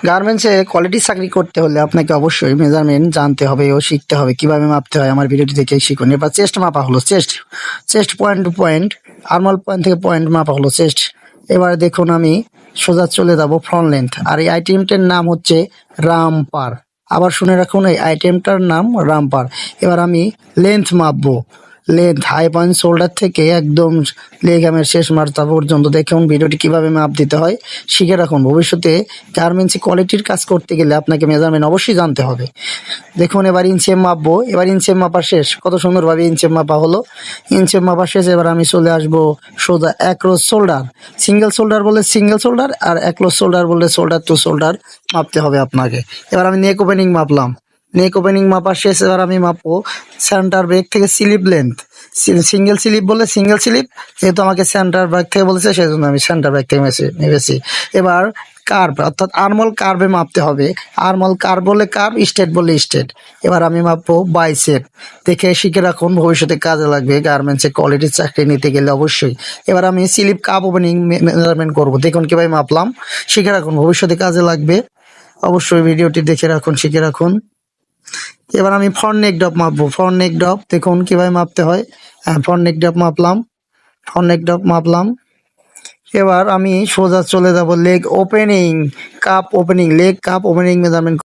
গার্মেন্টসে কোয়ালিটি চাকরি করতে হলে আপনাকে অবশ্যই মেজারমেন্ট জানতে হবে ও শিখতে হবে কিভাবে মাপতে হয়। আমার ভিডিওটি দেখে শিখুন। এবার চেস্ট মাপা হলো, chest point to point, armhole point থেকে পয়েন্ট মাপা হলো চেস্ট। এবার দেখুন আমি সোজা চলে যাব ফ্রন্ট লেন্থ, আর এই আইটেমটার নাম হচ্ছে রামপার। আবার শুনে রাখুন, এই আইটেমটার নাম রামপার। এবার আমি লেন্থ মাপবো, লেন্থ হাই পয়েন্ট শোল্ডার থেকে একদম লেগামের শেষ মাথা পর্যন্ত। দেখুন ভিডিওটি কিভাবে মাপ দিতে হয় শিখে রাখুন। ভবিষ্যতে গার্মেন্টসে কোয়ালিটির কাজ করতে গেলে আপনাকে মেজারমেন্ট অবশ্যই জানতে হবে। দেখুন এবার ইঞ্চেপ মাপবো, এবার ইঞ্চেপ মাপা শেষ, কত সুন্দরভাবে ইঞ্চেপ মাপা হলো। ইঞ্চেপ মাপা শেষ, এবার আমি চলে আসবো সোজা অ্যাক্রস শোল্ডার। সিঙ্গেল শোল্ডার বলে সিঙ্গেল শোল্ডার, আর অ্যাক্রস শোল্ডার বললে শোল্ডার টু শোল্ডার মাপতে হবে আপনাকে। এবার আমি নেক ওপেনিং মাপলাম, নেক ওপেনিং মাপা শেষ। এবার আমি মাপবো সেন্টার ব্রেক থেকে স্লিপ লেন্থ, সিঙ্গেল স্লিপ বলে সিঙ্গেল স্লিপ, যেহেতু আমাকে সেন্টার ব্রেক থেকে বলেছে সেই জন্য আমি সেন্টার ব্রেক থেকে নেবেছি। এবার কার্ভ অর্থাৎ আর্মল কার্ভে মাপতে হবে, আর্মল কার্ভ বলে কার্ভ, স্টেট বলে স্টেট। এবার আমি মাপবো বাইসেপ। দেখে শিখে রাখুন, ভবিষ্যতে কাজে লাগবে গার্মেন্টসে কোয়ালিটির চাকরি নিতে গেলে অবশ্যই। এবার আমি স্লিপ কাপ ওপেনিং মেজারমেন্ট করবো, দেখুন কিভাবে মাপলাম, শিখে রাখুন, ভবিষ্যতে কাজে লাগবে। অবশ্যই ভিডিওটি দেখে রাখুন, শিখে রাখুন। এবার আমি ফ্রন্ট নেক ড্রপ মাপবো, ফ্রন্ট নেক ড্রপ দেখুন কিভাবে মাপতে হয়। ফ্রন্ট নেক ড্রপ মাপলাম, ফ্রন্ট নেক ড্রপ মাপলাম। এবার আমি সোজা চলে যাব leg opening, cup opening, leg cup opening measurement